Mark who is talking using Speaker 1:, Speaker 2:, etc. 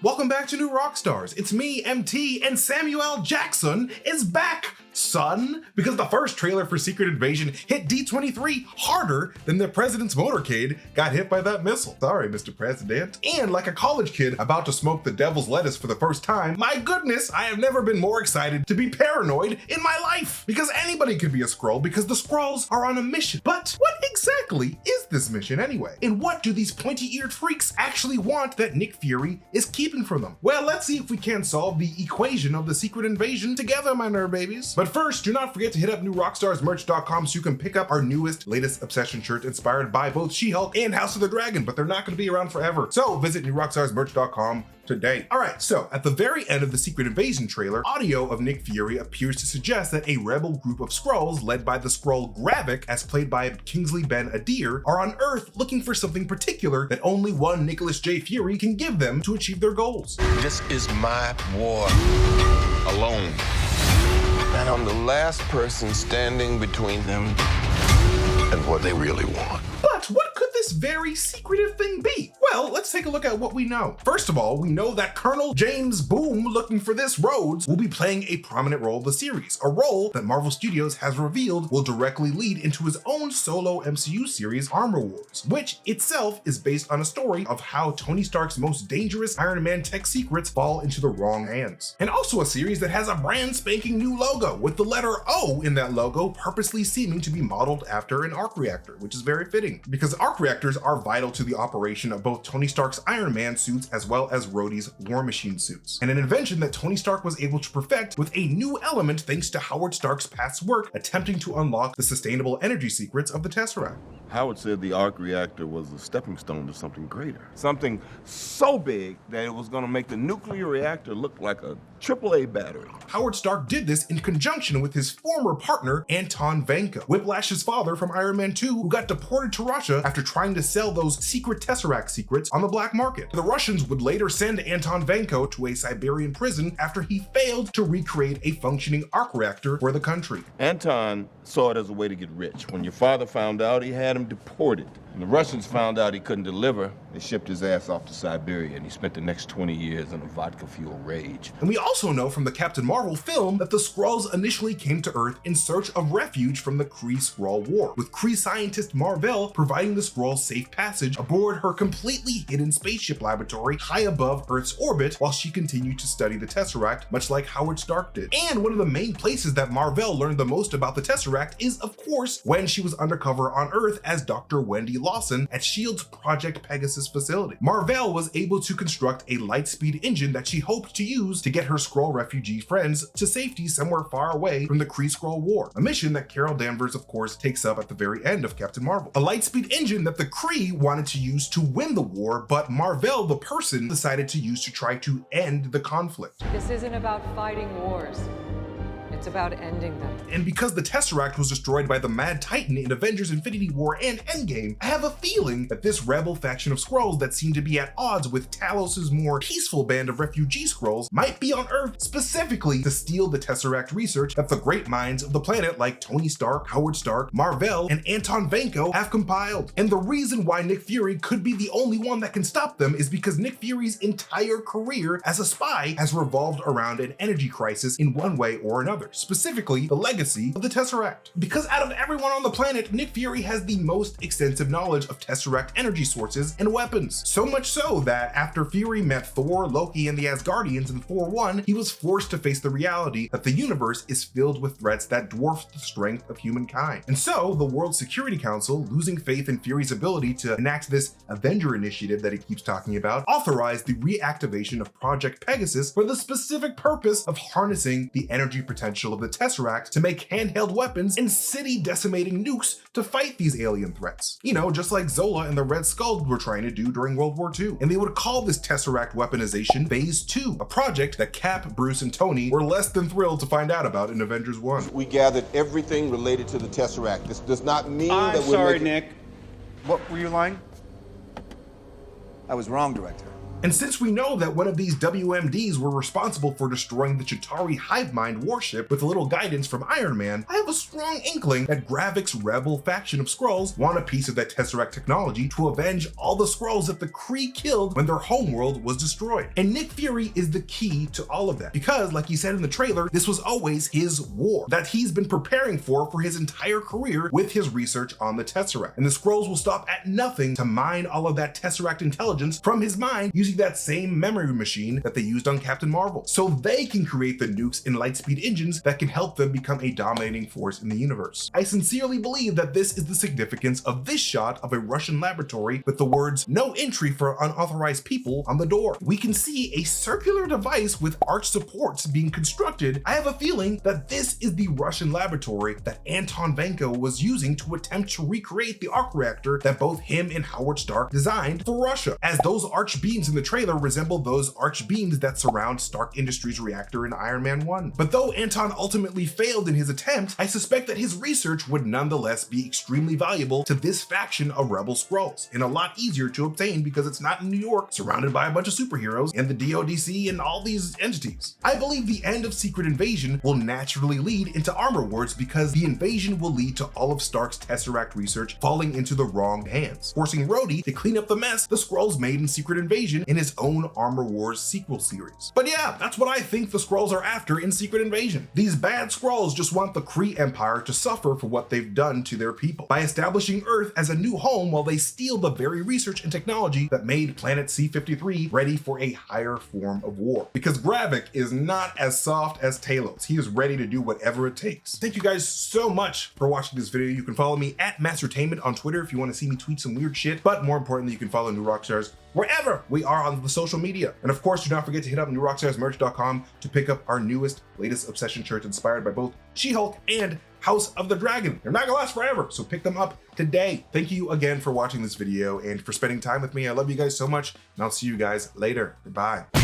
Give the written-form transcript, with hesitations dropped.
Speaker 1: Welcome back to New Rockstars. It's me, MT, and Samuel Jackson is back, son, because the first trailer for Secret Invasion hit D23 harder than the president's motorcade got hit by that missile. Sorry, Mr. President. And like a college kid about to smoke the devil's lettuce for the first time, my goodness, I have never been more excited to be paranoid in my life, because anybody could be a Skrull because the Skrulls are on a mission. But what exactly is this mission anyway? And what do these pointy-eared freaks actually want that Nick Fury is keeping from them? Well, let's see if we can solve the equation of the Secret Invasion together, my nerd babies. But first, do not forget to hit up newrockstarsmerch.com so you can pick up our latest obsession shirts inspired by both She-Hulk and House of the Dragon, but they're not going to be around forever. So visit newrockstarsmerch.com today. All right, so at the very end of the Secret Invasion trailer, audio of Nick Fury appears to suggest that a rebel group of Skrulls led by the Skrull Gravik, as played by Kingsley Ben-Adir, are on Earth looking for something particular that only one Nicholas J. Fury can give them to achieve their goals.
Speaker 2: This is my war alone. And I'm the last person standing between them and what they really want.
Speaker 1: But what could this very secretive thing be? Well, let's take a look at what we know. First of all, we know that Colonel James Boom, looking for this Rhodes, will be playing a prominent role in the series, a role that Marvel Studios has revealed will directly lead into his own solo MCU series, Armor Wars, which itself is based on a story of how Tony Stark's most dangerous Iron Man tech secrets fall into the wrong hands. And also a series that has a brand spanking new logo, with the letter O in that logo purposely seeming to be modeled after an arc reactor, which is very fitting, because arc reactors are vital to the operation of both Tony Stark's Iron Man suits as well as Rhodey's War Machine suits, and an invention that Tony Stark was able to perfect with a new element thanks to Howard Stark's past work attempting to unlock the sustainable energy secrets of the Tesseract.
Speaker 3: Howard said the arc reactor was a stepping stone to something greater. Something so big that it was going to make the nuclear reactor look like a AAA battery.
Speaker 1: Howard Stark did this in conjunction with his former partner, Anton Vanko, Whiplash's father from Iron Man 2, who got deported to Russia after trying to sell those secret Tesseract secrets on the black market. The Russians would later send Anton Vanko to a Siberian prison after he failed to recreate a functioning arc reactor for the country.
Speaker 3: Anton saw it as a way to get rich. When your father found out, he had him deported. When the Russians found out he couldn't deliver, they shipped his ass off to Siberia, and he spent the next 20 years in a vodka-fueled rage.
Speaker 1: And we also know from the Captain Marvel film that the Skrulls initially came to Earth in search of refuge from the Kree-Skrull War, with Kree scientist Mar-vell providing the Skrulls safe passage aboard her completely hidden spaceship laboratory high above Earth's orbit while she continued to study the Tesseract, much like Howard Stark did. And one of the main places that Mar-vell learned the most about the Tesseract is, of course, when she was undercover on Earth as Dr. Wendy Lawson at S.H.I.E.L.D.'s Project Pegasus facility. Mar-vell was able to construct a light-speed engine that she hoped to use to get her Skrull refugee friends to safety somewhere far away from the Kree-Skrull War, a mission that Carol Danvers, of course, takes up at the very end of Captain Marvel. A light-speed engine that the Kree wanted to use to win the war, but Mar-vell, the person, decided to use to try to end the conflict.
Speaker 4: This isn't about fighting wars. It's about ending them.
Speaker 1: And because the Tesseract was destroyed by the Mad Titan in Avengers Infinity War and Endgame, I have a feeling that this rebel faction of Skrulls that seem to be at odds with Talos' more peaceful band of refugee Skrulls might be on Earth specifically to steal the Tesseract research that the great minds of the planet like Tony Stark, Howard Stark, Mar-vell, and Anton Vanko have compiled. And the reason why Nick Fury could be the only one that can stop them is because Nick Fury's entire career as a spy has revolved around an energy crisis in one way or another. Specifically, the legacy of the Tesseract. Because out of everyone on the planet, Nick Fury has the most extensive knowledge of Tesseract energy sources and weapons. So much so that after Fury met Thor, Loki, and the Asgardians in Thor 1, he was forced to face the reality that the universe is filled with threats that dwarf the strength of humankind. And so, the World Security Council, losing faith in Fury's ability to enact this Avenger initiative that he keeps talking about, authorized the reactivation of Project Pegasus for the specific purpose of harnessing the energy potential of the Tesseract to make handheld weapons and city-decimating nukes to fight these alien threats. You know, just like Zola and the Red Skull were trying to do during World War II. And they would call this Tesseract weaponization Phase 2, a project that Cap, Bruce, and Tony were less than thrilled to find out about in Avengers 1.
Speaker 2: We gathered everything related to the Tesseract. This does not mean
Speaker 5: I'm
Speaker 2: that we're
Speaker 5: sorry,
Speaker 2: making...
Speaker 5: Nick. What were you lying?
Speaker 6: I was wrong, Director.
Speaker 1: And since we know that one of these WMDs were responsible for destroying the Chitauri hive mind warship with a little guidance from Iron Man, I have a strong inkling that Gravik's rebel faction of Skrulls want a piece of that Tesseract technology to avenge all the Skrulls that the Kree killed when their homeworld was destroyed. And Nick Fury is the key to all of that, because like he said in the trailer, this was always his war that he's been preparing for his entire career with his research on the Tesseract. And the Skrulls will stop at nothing to mine all of that Tesseract intelligence from his mind using that same memory machine that they used on Captain Marvel, so they can create the nukes and lightspeed engines that can help them become a dominating force in the universe. I sincerely believe that this is the significance of this shot of a Russian laboratory with the words "No entry for unauthorized people" on the door. We can see a circular device with arch supports being constructed. I have a feeling that this is the Russian laboratory that Anton Vanko was using to attempt to recreate the arc reactor that both him and Howard Stark designed for Russia, as those arch beams in the trailer resemble those arch beams that surround Stark Industries' reactor in Iron Man 1. But though Anton ultimately failed in his attempt, I suspect that his research would nonetheless be extremely valuable to this faction of Rebel Skrulls, and a lot easier to obtain because it's not in New York, surrounded by a bunch of superheroes and the DODC and all these entities. I believe the end of Secret Invasion will naturally lead into Armor Wars, because the invasion will lead to all of Stark's Tesseract research falling into the wrong hands, forcing Rhodey to clean up the mess the Skrulls made in Secret Invasion in his own Armor Wars sequel series. But yeah, that's what I think the Skrulls are after in Secret Invasion. These bad Skrulls just want the Kree Empire to suffer for what they've done to their people by establishing Earth as a new home while they steal the very research and technology that made planet C-53 ready for a higher form of war. Because Gravik is not as soft as Talos. He is ready to do whatever it takes. Thank you guys so much for watching this video. You can follow me at MasterTainment on Twitter if you want to see me tweet some weird shit, but more importantly, you can follow New Rockstars wherever we are on the social media. And of course, do not forget to hit up newrockstarsmerch.com to pick up our latest Obsession shirts inspired by both She-Hulk and House of the Dragon. They're not gonna last forever, so pick them up today. Thank you again for watching this video and for spending time with me. I love you guys so much, and I'll see you guys later. Goodbye.